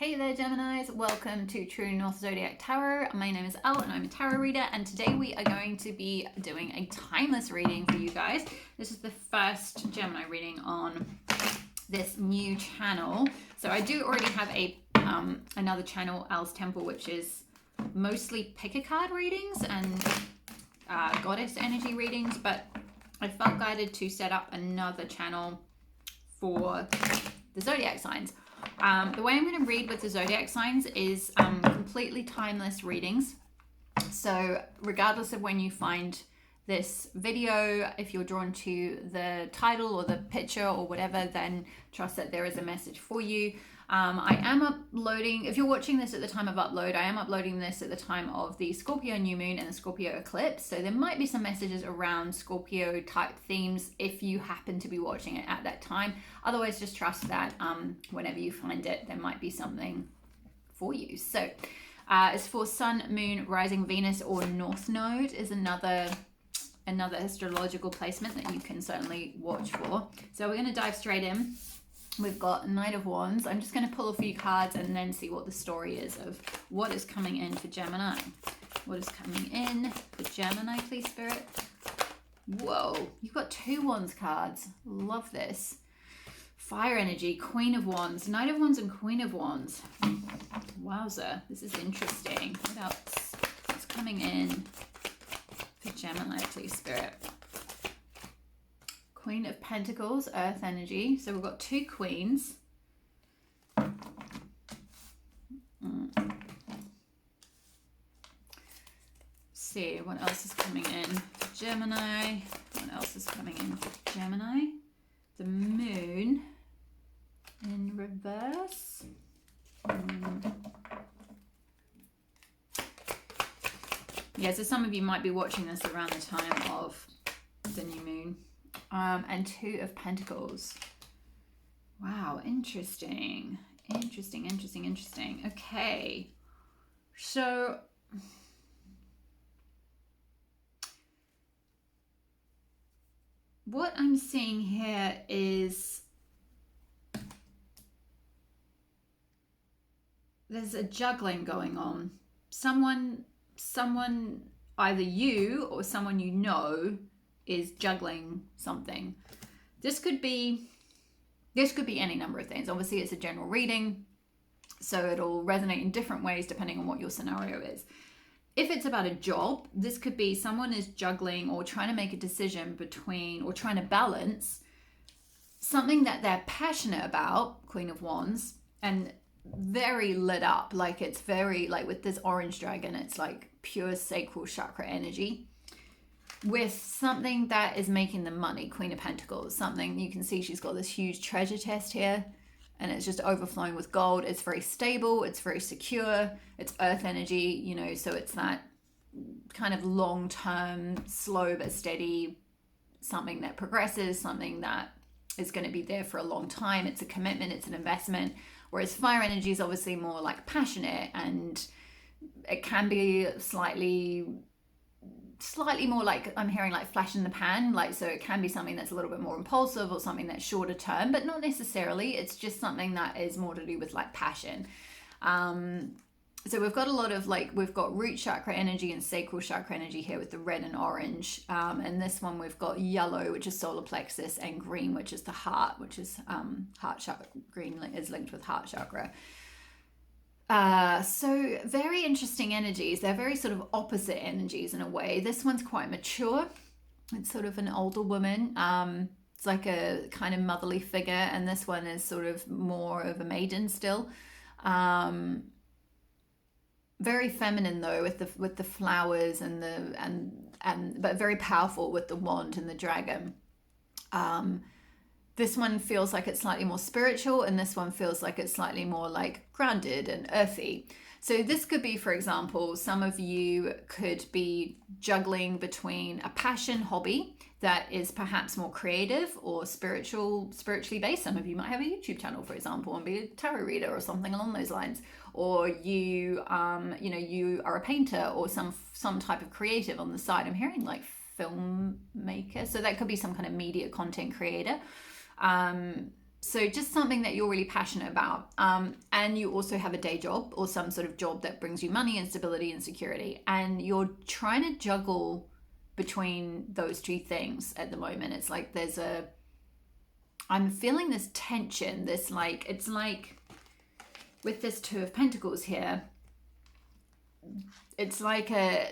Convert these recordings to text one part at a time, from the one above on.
Hey there Geminis, welcome to True North Zodiac Tarot. My name is Elle and I'm a tarot reader, and today we are going to be doing a timeless reading for you guys. This is the first Gemini reading on this new channel. So I do already have a another channel, Elle's Temple, which is mostly pick a card readings and goddess energy readings, but I felt guided to set up another channel for the zodiac signs. The way I'm going to read with the zodiac signs is completely timeless readings. So regardless of when you find this video, if you're drawn to the title or the picture or whatever, then trust that there is a message for you. I am uploading, if you're watching this at the time of upload, I am uploading this at the time of the Scorpio new moon and the Scorpio eclipse. So there might be some messages around Scorpio type themes if you happen to be watching it at that time. Otherwise, just trust that whenever you find it, there might be something for you. So as for Sun, Moon, Rising, Venus, or North Node is another astrological placement that you can certainly watch for. So we're going to dive straight in. We've got Knight of Wands. I'm just going to pull a few cards and then see what the story is of what is coming in for Gemini. What is coming in for Gemini, please, Spirit? Whoa, you've got 2 Wands cards. Love this. Fire energy, Queen of Wands, Knight of Wands and Queen of Wands. Wowza, this is interesting. What else is coming in for Gemini, please, Spirit? Queen of Pentacles, Earth energy. So we've got 2 queens. See what else is coming in for Gemini. What else is coming in for Gemini? The moon in reverse. Yeah, so some of you might be watching this around the time of the new moon. And 2 of Pentacles. Wow, interesting. Interesting. Okay. So what I'm seeing here is there's a juggling going on. Someone, either you or someone you know, is juggling something. This could be any number of things. Obviously, it's a general reading, so it'll resonate in different ways depending on what your scenario is. If it's about a job, this could be someone is juggling or trying to make a decision between, or trying to balance something that they're passionate about, Queen of Wands, and very lit up, like it's very, like with this orange dragon, it's like pure sacral chakra energy, with something that is making them money, Queen of Pentacles. Something, you can see she's got this huge treasure chest here and it's just overflowing with gold. It's very stable, it's very secure, it's earth energy, you know, so it's that kind of long-term, slow but steady, something that progresses, something that is going to be there for a long time. It's a commitment, it's an investment. Whereas fire energy is obviously more like passionate, and it can be slightly more like, I'm hearing like flash in the pan, like, so it can be something that's a little bit more impulsive or something that's shorter term, but not necessarily. It's just something that is more to do with like passion. So we've got a lot of like, we've got root chakra energy and sacral chakra energy here with the red and orange, and this one we've got yellow, which is solar plexus, and green, which is the heart, which is heart chakra. Green is linked with heart chakra. So very interesting energies. They're very sort of opposite energies in a way. This one's quite mature. It's sort of an older woman. It's like a kind of motherly figure, and this one is sort of more of a maiden still. Very feminine though, with the flowers and but very powerful with the wand and the dragon. This one feels like it's slightly more spiritual, and this one feels like it's slightly more like grounded and earthy. So this could be, for example, some of you could be juggling between a passion hobby that is perhaps more creative or spiritually based. Some of you might have a YouTube channel, for example, and be a tarot reader or something along those lines. Or you, you are a painter or some type of creative on the side. I'm hearing like filmmaker. So that could be some kind of media content creator. So just something that you're really passionate about. And you also have a day job or some sort of job that brings you money and stability and security. And you're trying to juggle between those two things at the moment. It's like I'm feeling this tension, it's like with this Two of Pentacles here, it's like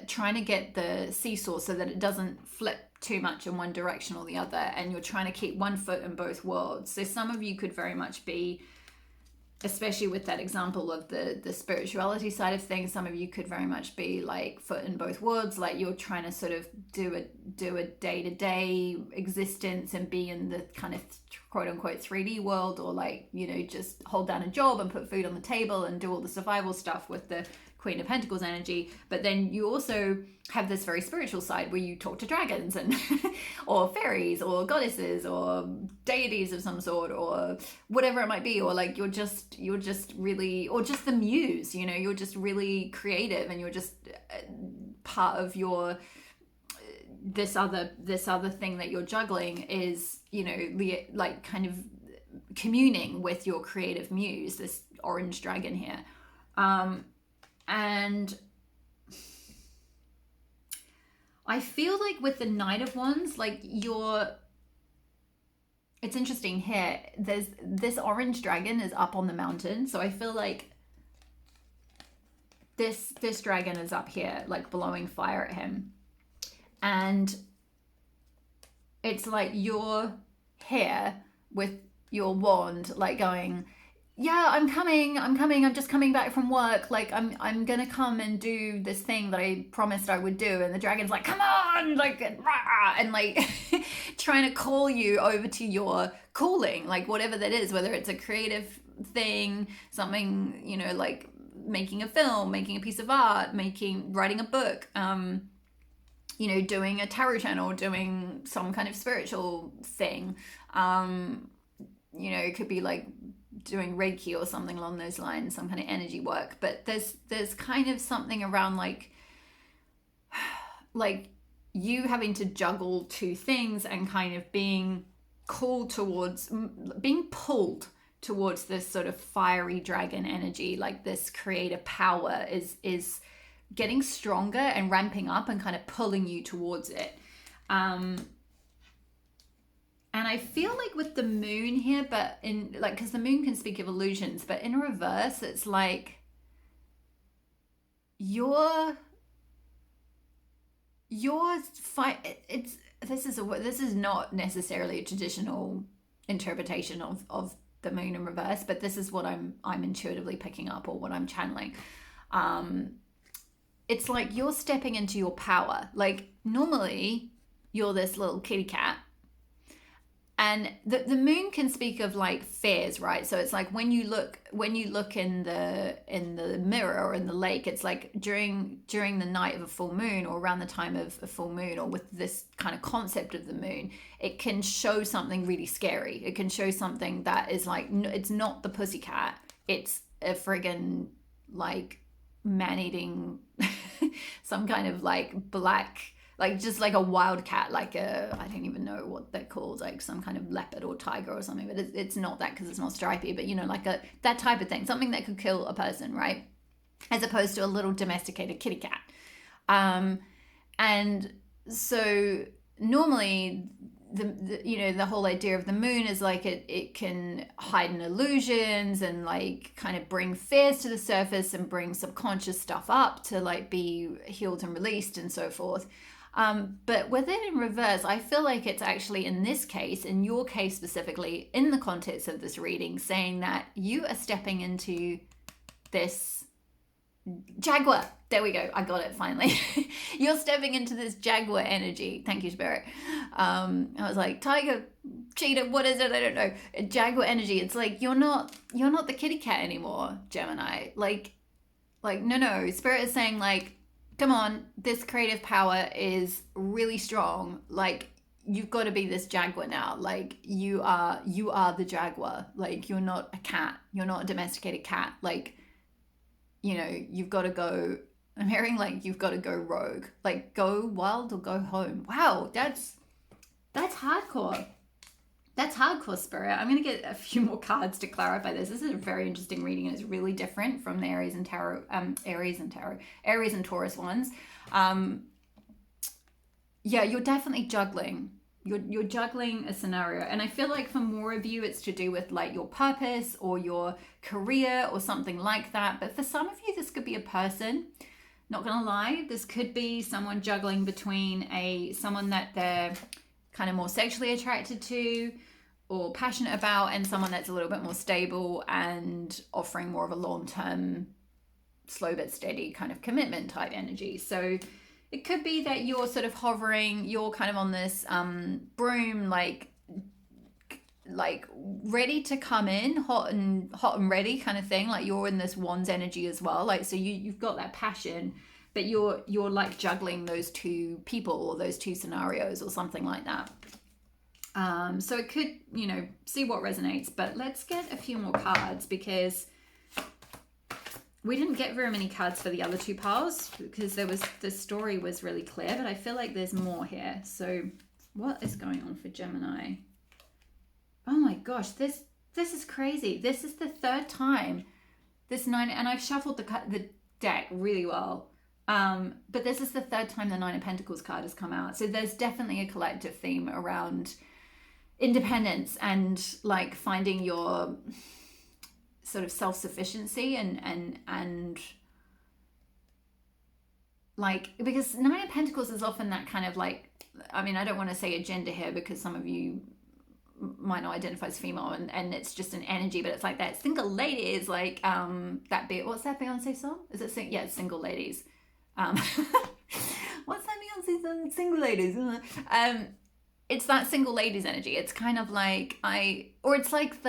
trying to get the seesaw so that it doesn't flip too much in one direction or the other, and you're trying to keep one foot in both worlds. So some of you could very much be, especially with that example of the spirituality side of things, some of you could very much be like foot in both worlds, like you're trying to sort of do a day-to-day existence and be in the kind of quote-unquote 3D world, or like, you know, just hold down a job and put food on the table and do all the survival stuff with the Queen of Pentacles energy. But then you also have this very spiritual side where you talk to dragons and or fairies or goddesses or deities of some sort or whatever it might be, or like you're just really, or just the muse, you know, you're just really creative and you're just part of your this other thing that you're juggling is, you know, like kind of communing with your creative muse, this orange dragon here. And I feel like with the Knight of Wands, like it's interesting here, there's this orange dragon is up on the mountain. So I feel like this dragon is up here, like blowing fire at him. And it's like you're here with your wand, like going, yeah, I'm coming, I'm just coming back from work, like I'm gonna come and do this thing that I promised I would do. And the dragon's like, come on, like, rah, and like trying to call you over to your calling, like whatever that is, whether it's a creative thing, something, you know, like making a film, making a piece of art, writing a book, you know, doing a tarot channel, doing some kind of spiritual thing. You know, it could be like doing Reiki or something along those lines, some kind of energy work. But there's kind of something around like you having to juggle two things and kind of being pulled towards this sort of fiery dragon energy, like this creative power is getting stronger and ramping up and kind of pulling you towards it. And I feel like with the moon here, but in like, because the moon can speak of illusions, but in reverse, it's like this is not necessarily a traditional interpretation of the moon in reverse, but this is what I'm intuitively picking up, or what I'm channeling. It's like you're stepping into your power. Like normally you're this little kitty cat. And the moon can speak of like fears, right? So it's like when you look in the mirror or in the lake, it's like during the night of a full moon, or around the time of a full moon, or with this kind of concept of the moon, it can show something really scary. It can show something that is like, it's not the pussycat, it's a friggin' like man-eating some kind of like black, like just like a wild cat, like I don't even know what they're called, like some kind of leopard or tiger or something, but it's not that because it's not stripy, but you know, like that type of thing, something that could kill a person, right? As opposed to a little domesticated kitty cat. And so normally the you know, the whole idea of the moon is like it can heighten illusions and like kind of bring fears to the surface and bring subconscious stuff up to like be healed and released and so forth. But with it in reverse, I feel like it's actually in this case, in your case specifically, in the context of this reading, saying that you are stepping into this jaguar. There we go. I got it finally. You're stepping into this jaguar energy. Thank you, Spirit. I was like, tiger, cheetah, what is it? I don't know. Jaguar energy. It's like you're not the kitty cat anymore, Gemini. Like no. Spirit is saying like, come on, this creative power is really strong. Like you've got to be this jaguar now. Like you are the jaguar. Like you're not a cat. You're not a domesticated cat. Like, you know, you've got to go. I'm hearing like you've got to go rogue. Like go wild or go home. Wow, that's hardcore. That's hardcore, Spirit. I'm going to get a few more cards to clarify this. This is a very interesting reading, and it's really different from the Aries and Taurus ones. Yeah, you're definitely juggling. You're juggling a scenario, and I feel like for more of you, it's to do with like your purpose or your career or something like that. But for some of you, this could be a person. Not gonna lie, this could be someone juggling between someone that they're kind of more sexually attracted to or passionate about, and someone that's a little bit more stable and offering more of a long-term, slow but steady kind of commitment type energy. So it could be that you're sort of hovering, you're kind of on this broom, like ready to come in, hot and ready kind of thing. Like you're in this Wands energy as well. Like, so you've got that passion, but you're like juggling those two people or those two scenarios or something like that. So it could, you know, see what resonates, but let's get a few more cards, because we didn't get very many cards for the other two piles because the story was really clear, but I feel like there's more here. So what is going on for Gemini? Oh my gosh, this is crazy. This is the third time this 9, and I've shuffled the deck really well. But this is the third time the 9 of Pentacles card has come out. So there's definitely a collective theme around independence and like finding your sort of self-sufficiency and like, because 9 of Pentacles is often that kind of like, I mean, I don't want to say a gender here because some of you might not identify as female, and it's just an energy, but it's like that single ladies, like what's that Beyonce song? Is it yeah, it's Single Ladies. What's that Beyonce song? Single Ladies. It's that single ladies energy. It's kind of like it's like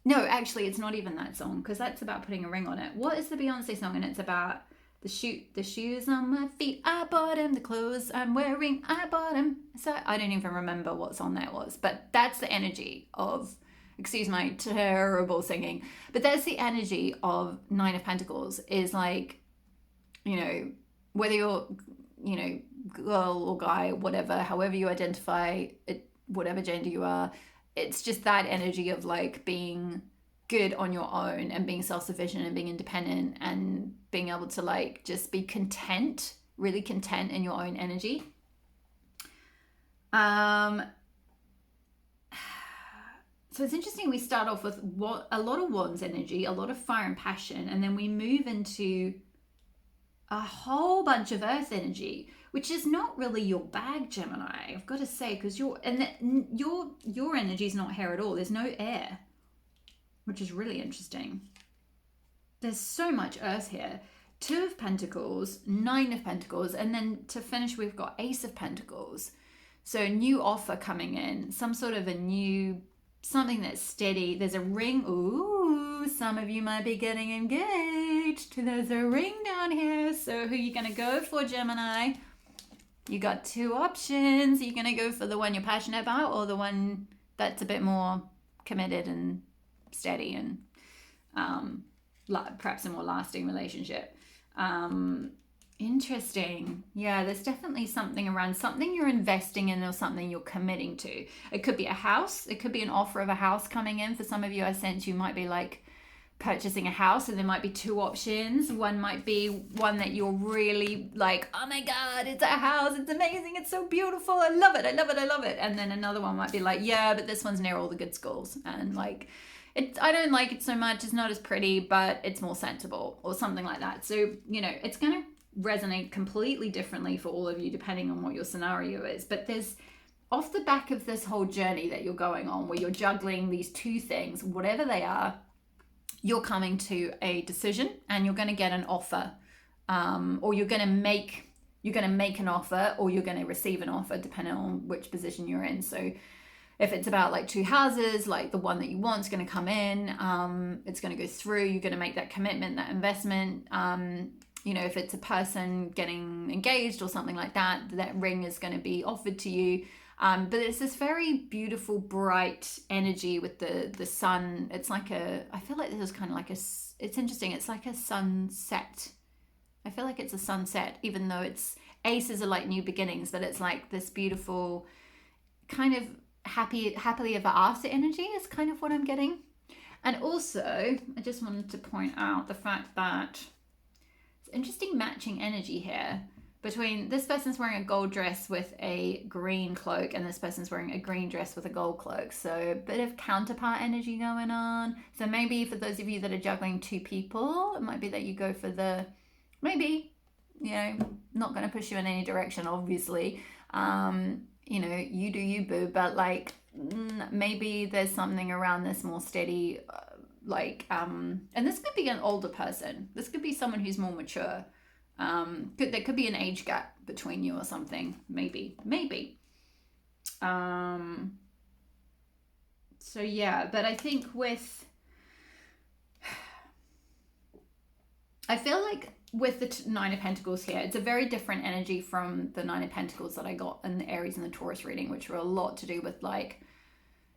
no, actually it's not even that song, because that's about putting a ring on it. What is the Beyonce song? And it's about the shoes on my feet, I bought them. The clothes I'm wearing, I bought them. So I don't even remember what song that was, but that's the energy of, excuse my terrible singing, but that's the energy of 9 of Pentacles, is like, you know, whether you're, you know, girl or guy, whatever, however you identify it, whatever gender you are, it's just that energy of like being good on your own and being self-sufficient and being independent and being able to like just be content, really content in your own energy. So it's interesting, we start off with a lot of Wands energy, a lot of fire and passion, and then we move into a whole bunch of Earth energy, which is not really your bag, Gemini, I've got to say, because your energy is not here at all. There's no air, which is really interesting. There's so much Earth here. 2 of Pentacles, 9 of Pentacles, and then to finish we've got Ace of Pentacles. So a new offer coming in, some sort of a new, something that's steady. There's a ring. Ooh, some of you might be getting engaged. There's a ring down here. So who are you going to go for, Gemini? You got 2 options. Are you going to go for the one you're passionate about, or the one that's a bit more committed and steady and perhaps a more lasting relationship? Interesting. Yeah, there's definitely something around something you're investing in or something you're committing to. It could be a house. It could be an offer of a house coming in. For some of you, I sense you might be like purchasing a house, and there might be 2 options. One might be one that you're really like, oh my God, it's a house. It's amazing. It's so beautiful. I love it. I love it. I love it. And then another one might be like, yeah, but this one's near all the good schools. And like, I don't like it so much. It's not as pretty, but it's more sensible or something like that. So, you know, it's going to resonate completely differently for all of you depending on what your scenario is. But there's, off the back of this whole journey that you're going on, where you're juggling these 2 things, whatever they are, you're coming to a decision and you're going to get an offer, or you're going to make an offer, or you're going to receive an offer depending on which position you're in. So if it's about like 2 houses, like the one that you want is going to come in, it's going to go through, you're going to make that commitment, that investment. You know, if it's a person getting engaged or something like that, that ring is going to be offered to you. But it's this very beautiful, bright energy with the sun. It's like I feel like this is kind of like it's interesting. It's like a sunset. I feel like it's a sunset, even though aces are like new beginnings, but it's like this beautiful kind of happily ever after energy is kind of what I'm getting. And also, I just wanted to point out the fact that it's interesting matching energy here between this person's wearing a gold dress with a green cloak and this person's wearing a green dress with a gold cloak. So a bit of counterpart energy going on. So maybe for those of you that are juggling two people, it might be that you go for the, maybe, you know, not going to push you in any direction, obviously. You know, you do you, boo, but like maybe there's something around this more steady, and this could be an older person. This could be someone who's more mature. There could be an age gap between you or something, maybe. So yeah, but I think I feel like with the Nine of Pentacles here, it's a very different energy from the Nine of Pentacles that I got in the Aries and the Taurus reading, which were a lot to do with like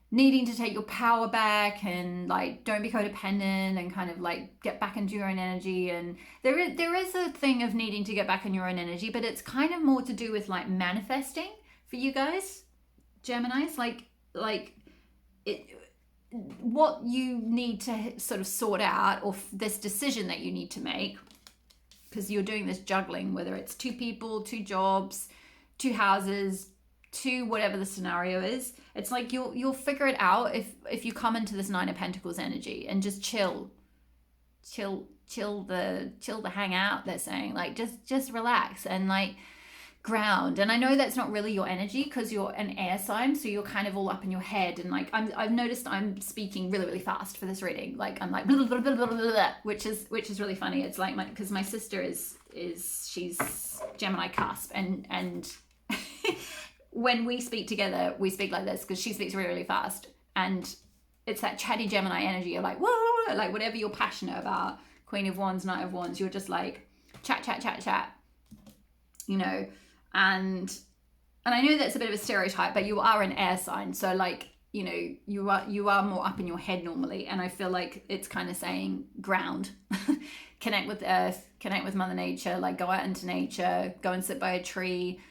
needing to take your power back and like don't be codependent and kind of like get back into your own energy. And there is a thing of needing to get back in your own energy, but it's kind of more to do with like manifesting for you guys, Geminis, what you need to sort of sort out, or this decision that you need to make, because you're doing this juggling, whether it's two people, two jobs, two houses, two whatever the scenario is. It's like you'll figure it out if you come into this Nine of Pentacles energy and just chill the hangout. They're saying like just relax and like ground. And I know that's not really your energy because you're an air sign, so you're kind of all up in your head. And like I've noticed I'm speaking really, really fast for this reading. Like I'm like blah, blah, blah, blah, blah, blah, which is really funny. It's like because my sister she's Gemini cusp, and when we speak together, we speak like this because she speaks really, really fast. And it's that chatty Gemini energy. You're like, whoa, like whatever you're passionate about, Queen of Wands, Knight of Wands, you're just like chat, you know. And I know that's a bit of a stereotype, but you are an air sign. So like, you know, you are more up in your head normally. And I feel like it's kind of saying ground, connect with the earth, connect with Mother Nature, like go out into nature, go and sit by a tree,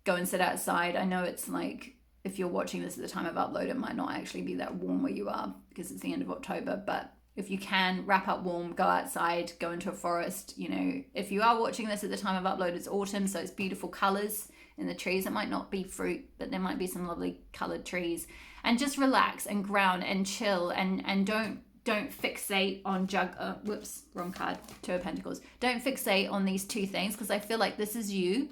go and sit outside. I know it's like, if you're watching this at the time of upload, it might not actually be that warm where you are because it's the end of October, but if you can, wrap up warm, go outside, go into a forest. You know, if you are watching this at the time of upload, it's autumn, so it's beautiful colors in the trees. It might not be fruit, but there might be some lovely colored trees. And just relax and ground and chill, and don't fixate on whoops, wrong card, Two of Pentacles. Don't fixate on these two things, because I feel like this is you.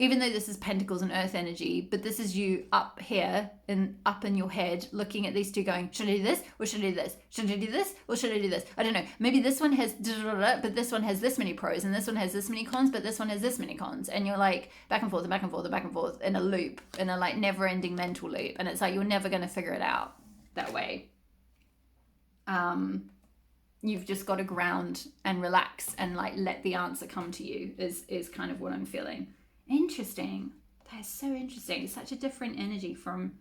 Even though this is Pentacles and Earth energy, but this is you up here and up in your head looking at these two going, should I do this or should I do this? Should I do this or should I do this? I don't know. Maybe this one has but this one has this many pros, and this one has this many cons, but this one has this many cons. And you're like back and forth and back and forth and back and forth in a loop, in a like never ending mental loop. And it's like you're never going to figure it out that way. You've just got to ground and relax and like let the answer come to you is kind of what I'm feeling. Interesting. That is so interesting. It's such a different energy from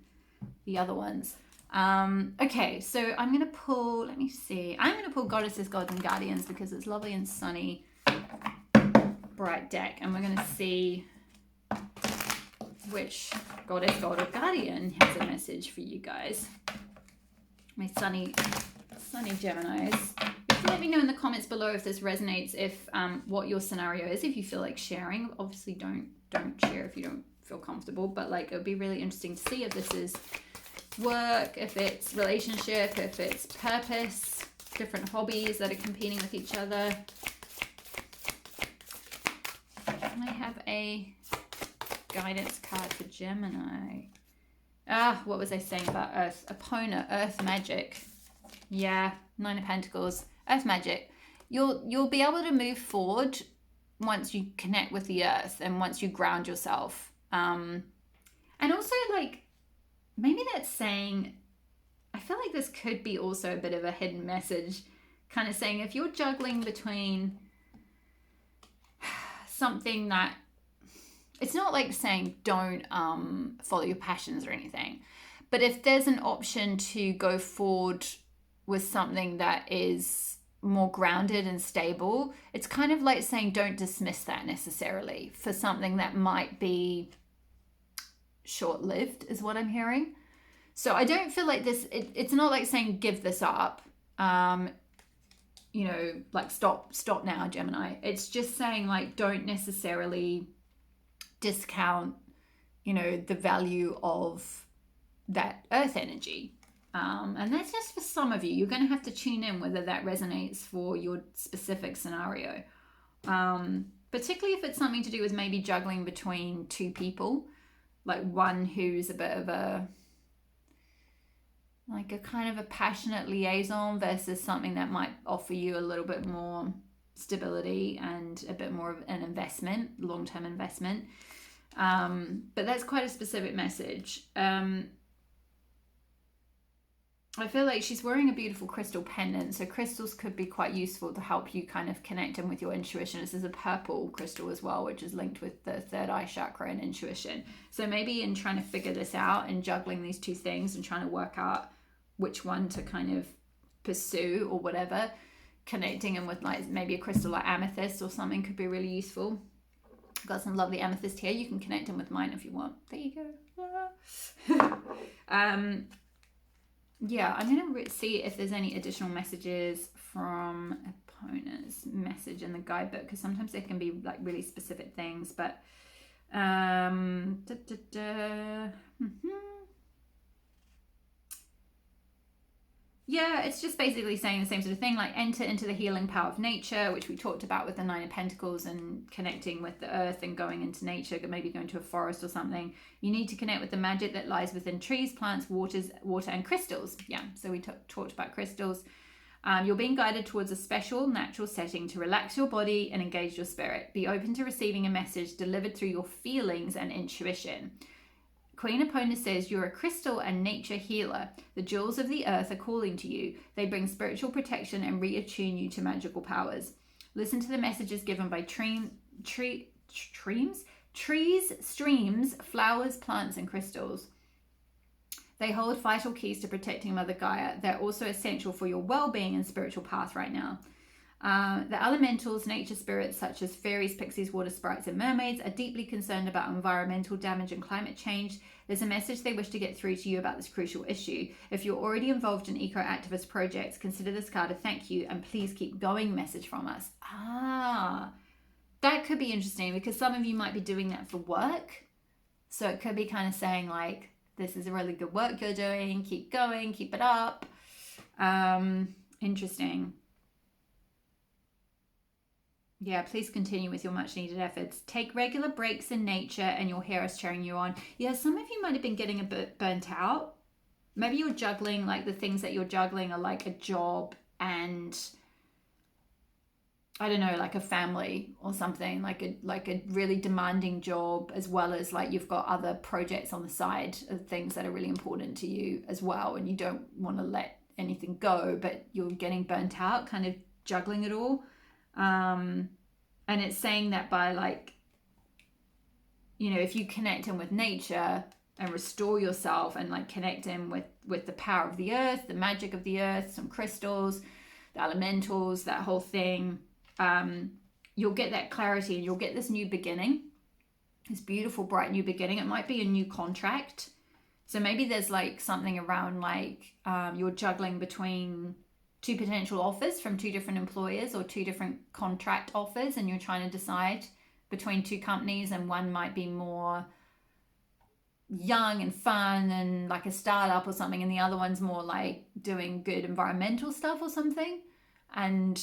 the other ones. Okay, so I'm going to pull, let me see. I'm going to pull Goddesses, Gods, and Guardians because it's lovely and sunny, bright deck. And we're going to see which Goddess, God, or Guardian has a message for you guys. My sunny Geminis. Let me know in the comments below if this resonates, if what your scenario is, if you feel like sharing. Obviously don't share if you don't feel comfortable, but like it would be really interesting to see if this is work, if it's relationship, if it's purpose, different hobbies that are competing with each other. I have a guidance card for Gemini. What was I saying about Earth? Epona, Earth magic. Yeah, Nine of Pentacles. Earth magic. You'll be able to move forward once you connect with the earth and once you ground yourself. And also like maybe that's saying, I feel like this could be also a bit of a hidden message, kind of saying if you're juggling between something that, it's not like saying don't follow your passions or anything, but if there's an option to go forward with something that is more grounded and stable, it's kind of like saying don't dismiss that necessarily for something that might be short-lived, is what I'm hearing. So I don't feel like this, it's not like saying give this up, you know, like stop now, Gemini. It's just saying like don't necessarily discount, you know, the value of that earth energy. And that's just for some of you. You're going to have to tune in whether that resonates for your specific scenario. Particularly if it's something to do with maybe juggling between two people, like one who's a bit of a, like a kind of a passionate liaison versus something that might offer you a little bit more stability and a bit more of an investment, long-term investment. But that's quite a specific message. I feel like she's wearing a beautiful crystal pendant. So crystals could be quite useful to help you kind of connect in with your intuition. This is a purple crystal as well, which is linked with the third eye chakra and intuition. So maybe in trying to figure this out and juggling these two things and trying to work out which one to kind of pursue or whatever, connecting in with like maybe a crystal like amethyst or something could be really useful. I've got some lovely amethyst here. You can connect in with mine if you want. There you go. Yeah, I'm going to see if there's any additional messages from opponents' message in the guidebook, because sometimes they can be like really specific things. But yeah, it's just basically saying the same sort of thing, like enter into the healing power of nature, which we talked about with the Nine of Pentacles and connecting with the earth and going into nature, maybe going to a forest or something. You need to connect with the magic that lies within trees, plants, water and crystals. Yeah, so we talked about crystals. You're being guided towards a special natural setting to relax your body and engage your spirit. Be open to receiving a message delivered through your feelings and intuition. Queen Epona says you're a crystal and nature healer. The jewels of the earth are calling to you. They bring spiritual protection and reattune you to magical powers. Listen to the messages given by trees, streams, flowers, plants, and crystals. They hold vital keys to protecting Mother Gaia. They're also essential for your well-being and spiritual path right now. The elementals, nature spirits such as fairies, pixies, water sprites, and mermaids are deeply concerned about environmental damage and climate change. There's a message they wish to get through to you about this crucial issue. If you're already involved in eco-activist projects, consider this card a thank you and please keep going message from us. That could be interesting because some of you might be doing that for work. So it could be kind of saying like, this is a really good work you're doing. Keep going, keep it up. Interesting. Yeah, please continue with your much needed efforts. Take regular breaks in nature and your hair is cheering you on. Yeah, some of you might have been getting a bit burnt out. Maybe you're juggling, like the things that you're juggling are like a job and I don't know, like a family or something, like a really demanding job, as well as like you've got other projects on the side of things that are really important to you as well. And you don't want to let anything go, but you're getting burnt out, kind of juggling it all. And it's saying that by like, you know, if you connect in with nature and restore yourself and like connect in with the power of the earth, the magic of the earth, some crystals, the elementals, that whole thing, you'll get that clarity and you'll get this new beginning, this beautiful, bright new beginning. It might be a new contract. So maybe there's like something around like you're juggling between two potential offers from two different employers or two different contract offers, and you're trying to decide between two companies, and one might be more young and fun and like a startup or something, and the other one's more like doing good environmental stuff or something. And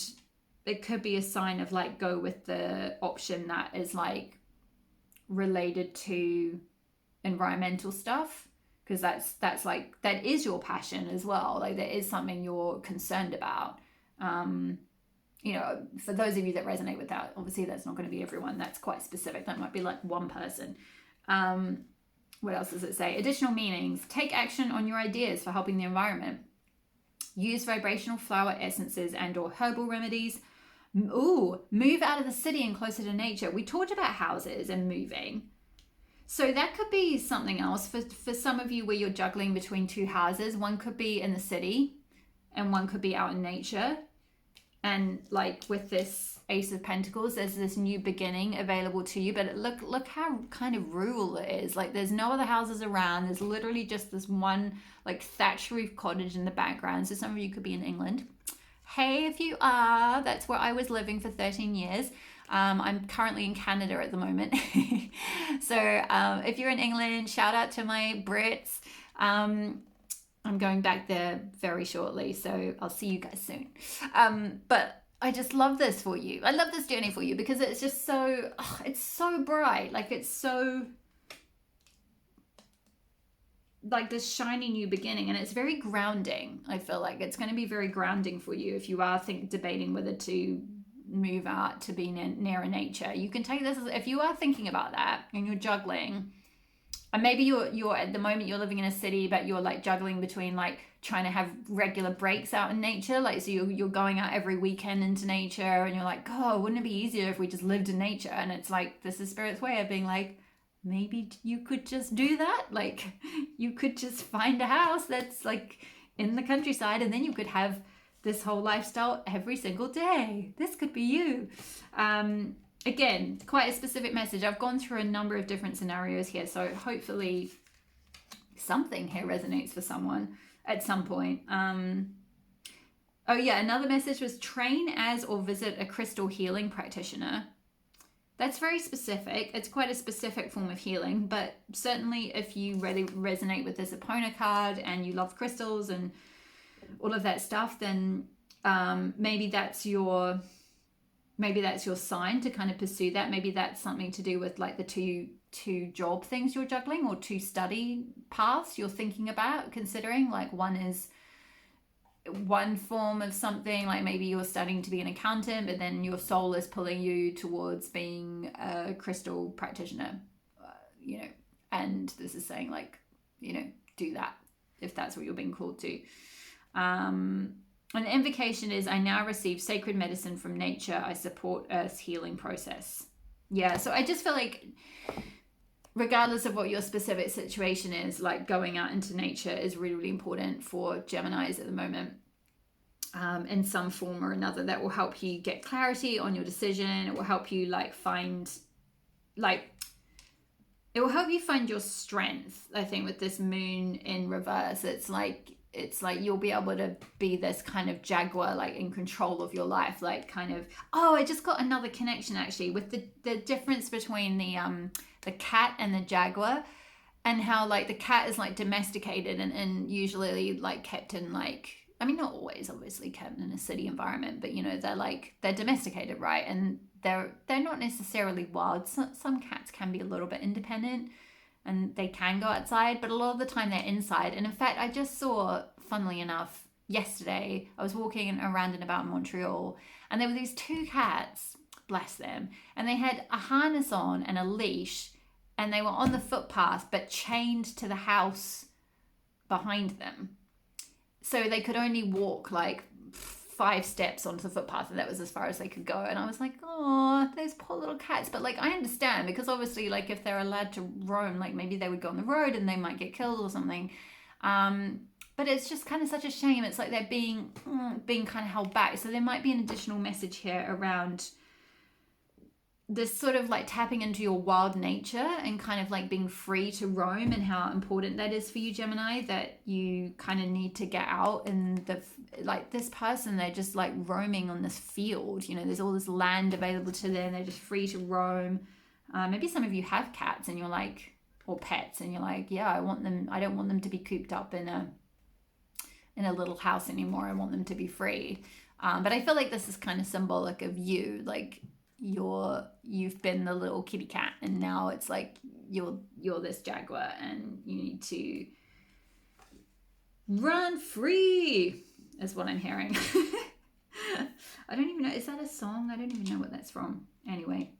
it could be a sign of like go with the option that is like related to environmental stuff, because that's like, that is your passion as well. Like there is something you're concerned about. You know, for those of you that resonate with that, obviously that's not going to be everyone. That's quite specific. That might be like one person. What else does it say? Additional meanings. Take action on your ideas for helping the environment. Use vibrational flower essences and or herbal remedies. Ooh, move out of the city and closer to nature. We talked about houses and moving. So that could be something else for some of you where you're juggling between two houses. One could be in the city and one could be out in nature. And like with this Ace of Pentacles, there's this new beginning available to you, but look how kind of rural it is. Like there's no other houses around. There's literally just this one like thatch roof cottage in the background. So some of you could be in England. Hey, if you are, that's where I was living for 13 years. I'm currently in Canada at the moment. So if you're in England, shout out to my Brits. I'm going back there very shortly, so I'll see you guys soon. But I just love this for you. I love this journey for you because it's just so, it's so bright. Like it's so, like this shiny new beginning, and it's very grounding. I feel like it's going to be very grounding for you if you are debating whether to move out to be nearer nature. You can take this as, if you are thinking about that and you're juggling, and maybe you're at the moment you're living in a city, but you're like juggling between like trying to have regular breaks out in nature. Like, so you're going out every weekend into nature and you're like, oh, wouldn't it be easier if we just lived in nature? And it's like, this is Spirit's way of being like, maybe you could just do that. Like you could just find a house that's like in the countryside and then you could have this whole lifestyle every single day. This could be you. Again, quite a specific message. I've gone through a number of different scenarios here, so hopefully something here resonates for someone at some point. Oh yeah, another message was train as or visit a crystal healing practitioner. That's very specific. It's quite a specific form of healing, but certainly if you really resonate with this opponent card and you love crystals and all of that stuff, then maybe that's your sign to kind of pursue that. Maybe that's something to do with like the two job things you're juggling, or two study paths you're thinking about considering. Like one is one form of something, like maybe you're studying to be an accountant, but then your soul is pulling you towards being a crystal practitioner, and this is saying like, do that if that's what you're being called to. And the invocation is, I now receive sacred medicine from nature. I support Earth's healing process. Yeah, so I just feel like regardless of what your specific situation is, like going out into nature is really, really important for Geminis at the moment, in some form or another. That will help you get clarity on your decision. It will help you it will help you find your strength. I think with this moon in reverse, it's like you'll be able to be this kind of jaguar, like in control of your life, like kind of, I just got another connection actually with the difference between the cat and the jaguar, and how like the cat is like domesticated and usually like kept in like, I mean, not always obviously kept in a city environment, but they're domesticated, right? And they're not necessarily wild. Some cats can be a little bit independent and they can go outside, but a lot of the time they're inside. And in fact, I just saw, funnily enough, yesterday, I was walking around and about Montreal, and there were these two cats, bless them, and they had a harness on and a leash, and they were on the footpath, but chained to the house behind them. So they could only walk like 5 steps onto the footpath, and that was as far as they could go. And I was like, oh, those poor little cats. But like, I understand, because obviously like if they're allowed to roam, like maybe they would go on the road and they might get killed or something. But it's just kind of such a shame. It's like they're being kind of held back. So there might be an additional message here around this sort of like tapping into your wild nature and kind of like being free to roam, and how important that is for you, Gemini, that you kind of need to get out. And this person, they're just like roaming on this field, there's all this land available to them, they're just free to roam. Maybe some of you have cats and you're like, or pets, and you're like, yeah, I don't want them to be cooped up in a little house anymore. I want them to be free. But I feel like this is kind of symbolic of you, like you've been the little kitty cat, and now it's like you're this jaguar and you need to run free, is what I'm hearing. I don't even know, is that a song? I don't even know what that's from. Anyway,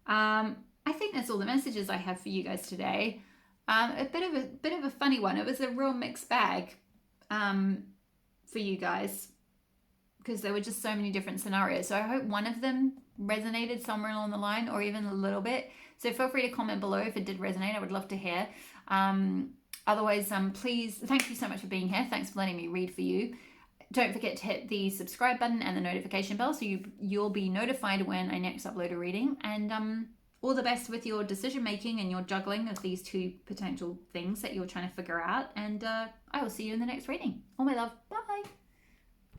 I think that's all the messages I have for you guys today. A bit of a funny one. It was a real mixed bag for you guys, because there were just so many different scenarios. So I hope one of them resonated somewhere along the line, or even a little bit. So feel free to comment below if it did resonate. I would love to hear. Otherwise, please, thank you so much for being here. Thanks for letting me read for you. don't forget to hit the subscribe button and the notification bell so you'll be notified when I next upload a reading. And all the best with your decision making and your juggling of these two potential things that you're trying to figure out. And I will see you in the next reading. All my love. Bye.